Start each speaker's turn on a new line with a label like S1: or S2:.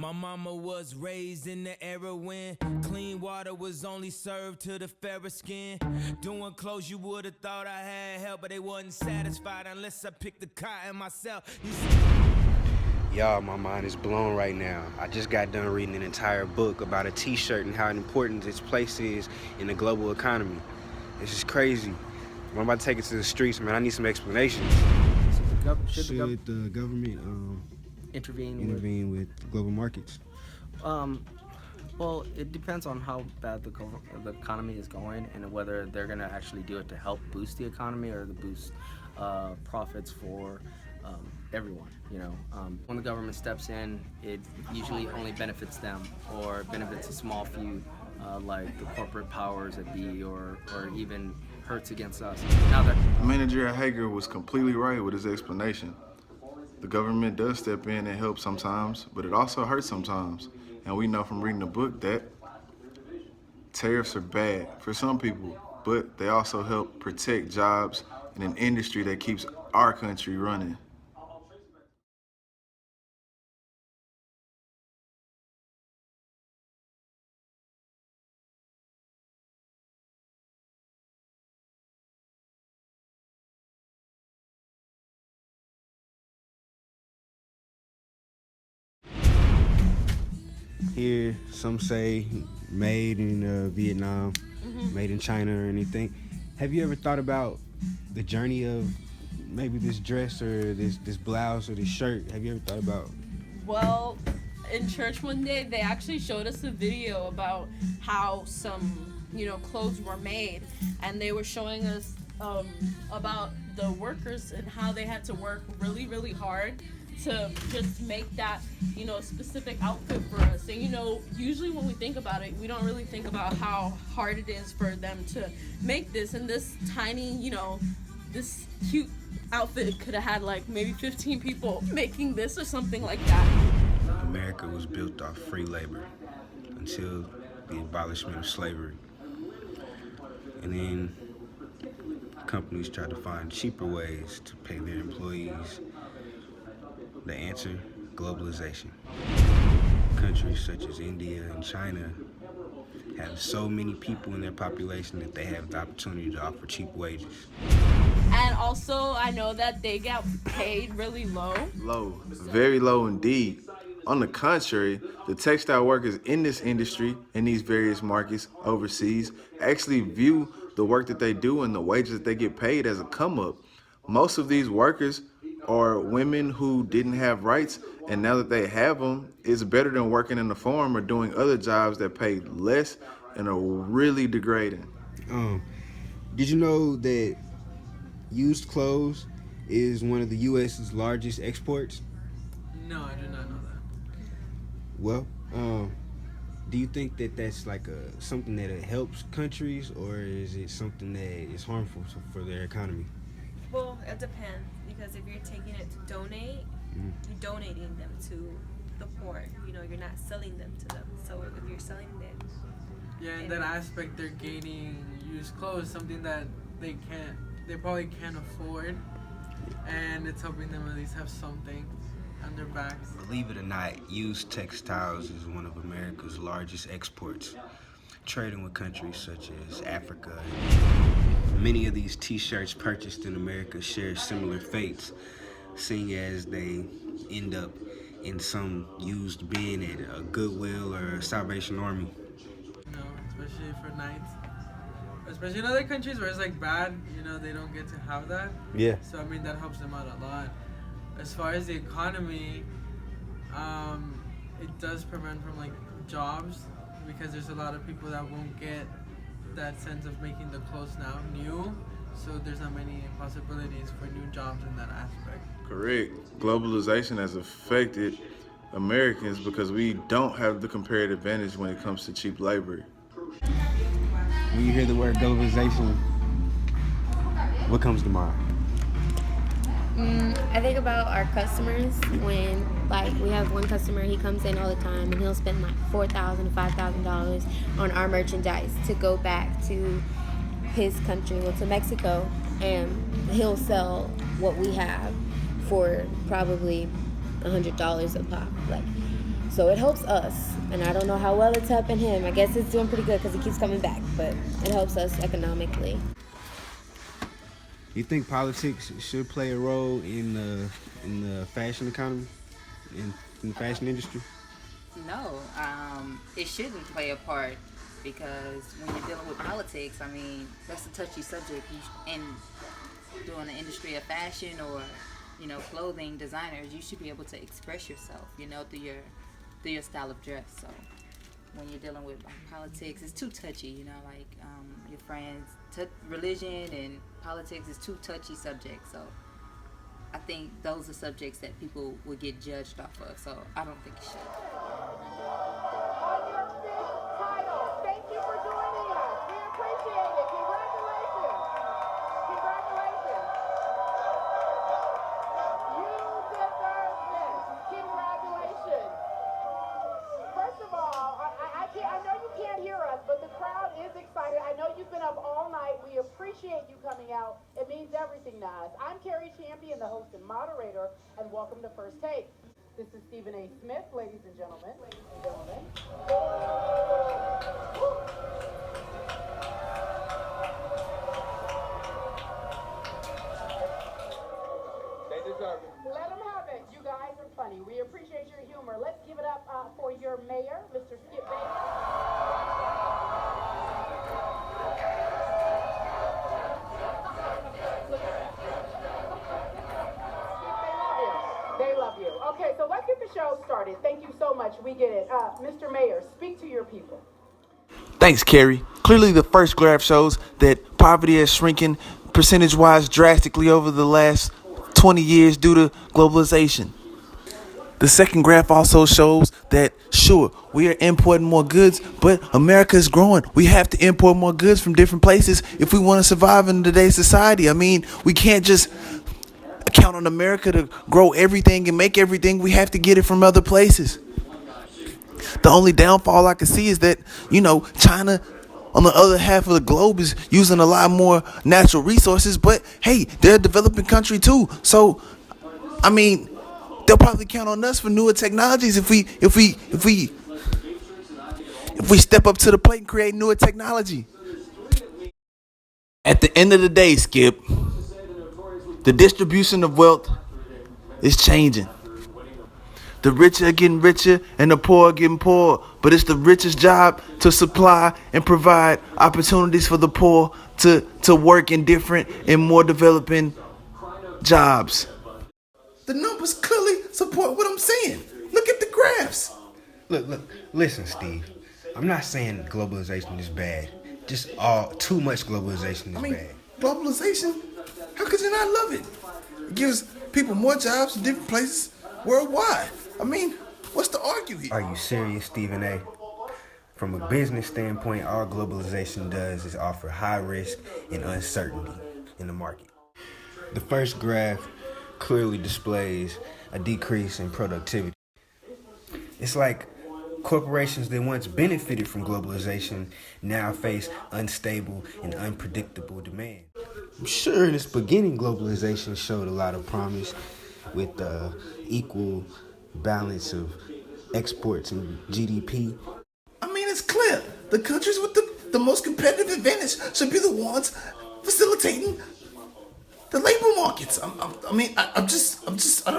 S1: My mama was raised in the era when clean water was only served to the fairer skin. Doing clothes you would've thought I had help, but they wasn't satisfied unless I picked the cotton myself.
S2: Y'all, my mind is blown right now. I just got done reading an entire book about a t-shirt and how important its place is in the global economy. This is crazy. I'm about to take it to the streets, man. I need some explanations.
S3: Should the government
S2: intervene with global markets?
S3: Well, it depends on how bad the economy is going and whether they're going to actually do it to help boost the economy or to boost profits for everyone. You know, when the government steps in, it usually only benefits them or benefits a small few, like the corporate powers that be, or even hurts against us.
S4: Manager Hager was completely right with his explanation. The government does step in and help sometimes, but it also hurts sometimes. And we know from reading the book that tariffs are bad for some people, but they also help protect jobs in an industry that keeps our country running.
S2: Here, some say made in Vietnam, made in China or anything. Have you ever thought about the journey of maybe this dress or this blouse or this shirt? Have you ever thought about?
S5: Well, in church one day, they actually showed us a video about how some, clothes were made, and they were showing us about the workers and how they had to work really, really hard to just make that, specific outfit for us. And, usually when we think about it, we don't really think about how hard it is for them to make this. And this tiny, this cute outfit could have had like maybe 15 people making this or something like that.
S2: America was built off free labor until the abolishment of slavery. And then companies tried to find cheaper ways to pay their employees. The answer, globalization. Countries such as India and China have so many people in their population that they have the opportunity to offer cheap wages.
S5: And also, I know that they get paid really low.
S4: Low, very low indeed. On the contrary, the textile workers in this industry, in these various markets overseas, actually view the work that they do and the wages that they get paid as a come up. Most of these workers are women who didn't have rights, and now that they have them, it's better than working in the farm or doing other jobs that pay less and are really degrading.
S2: Did you know that used clothes is one of the U.S.'s largest exports?
S6: No, I did not know that.
S2: Well, do you think that that's like something that helps countries, or is it something that is harmful for their economy?
S7: Well, it depends, because if you're taking it to donate, you're donating them to the poor. You're not selling them to them. So if you're selling them,
S6: yeah, in that aspect, they're gaining used clothes, something that they probably can't afford, and it's helping them at least have something on their backs.
S2: Believe it or not, used textiles is one of America's largest exports, trading with countries such as Africa. Many of these t-shirts purchased in America share similar fates, seeing as they end up in some used bin at a Goodwill or a Salvation Army.
S6: Especially for nights. Especially in other countries where it's like bad, they don't get to have that.
S2: Yeah.
S6: So that helps them out a lot. As far as the economy, it does prevent from like jobs, because there's a lot of people that won't get that sense of making the clothes now new, so there's not many possibilities for new jobs in that aspect.
S4: Correct. Globalization has affected Americans because we don't have the comparative advantage when it comes to cheap labor.
S2: When you hear the word globalization, what comes to mind?
S8: I think about our customers when, we have one customer, he comes in all the time and he'll spend $4,000 to $5,000 on our merchandise to go back to his country, to Mexico, and he'll sell what we have for probably $100 a pop. So it helps us, and I don't know how well it's helping him. I guess it's doing pretty good because he keeps coming back, but it helps us economically.
S2: You think politics should play a role in the fashion economy, in the fashion industry?
S9: No, it shouldn't play a part, because when you're dealing with politics, I mean, that's a touchy subject. And doing the industry of fashion or, you know, clothing designers, you should be able to express yourself, you know, through your style of dress. So when you're dealing with politics, it's too touchy, you know, like your friends, religion and politics is too touchy subject. So I think those are subjects that people would get judged off of. So I don't think it should.
S10: Thank you for joining us. We appreciate it. Congratulations. Congratulations. You deserve this. Congratulations. First of all, I know you can't hear us, but the crowd is excited. I know you've been up all night. We appreciate you coming out. It means everything to us. I'm Carrie Champion, the host and moderator, and welcome to First Take. This is Stephen A. Smith, ladies and gentlemen. Ladies and gentlemen. They deserve it. Let them have it. You guys are funny. We appreciate your humor. Let's give it up for your mayor, Mr. Skip Bates. They love you. Okay, so let's get the show started. Thank you so much. We get it. Mr. Mayor, speak to your people.
S4: Thanks, Carrie. Clearly, the first graph shows that poverty is shrinking percentage-wise drastically over the last 20 years due to globalization. The second graph also shows that, sure, we are importing more goods, but America is growing. We have to import more goods from different places if we want to survive in today's society. I mean, we can't just count on America to grow everything and make everything. We have to get it from other places. The only downfall I can see is that, you know, China on the other half of the globe is using a lot more natural resources, but hey, they're a developing country too. So, I mean, they'll probably count on us for newer technologies if we step up to the plate and create newer technology. At the end of the day, Skip, the distribution of wealth is changing. The rich are getting richer and the poor are getting poorer. But it's the richest job to supply and provide opportunities for the poor to work in different and more developing jobs. The numbers clearly support what I'm saying. Look at the graphs.
S2: Look, listen, Steve. I'm not saying globalization is bad. Just too much globalization is bad.
S4: Globalization? How could you not love it? It gives people more jobs in different places worldwide. I mean, what's the argue here?
S2: Are you serious, Stephen A? From a business standpoint, all globalization does is offer high risk and uncertainty in the market. The first graph clearly displays a decrease in productivity. It's like corporations that once benefited from globalization now face unstable and unpredictable demand. I'm sure in its beginning, globalization showed a lot of promise with the equal balance of exports and GDP.
S4: I mean, it's clear. The countries with the most competitive advantage should be the ones facilitating the labor markets. I don't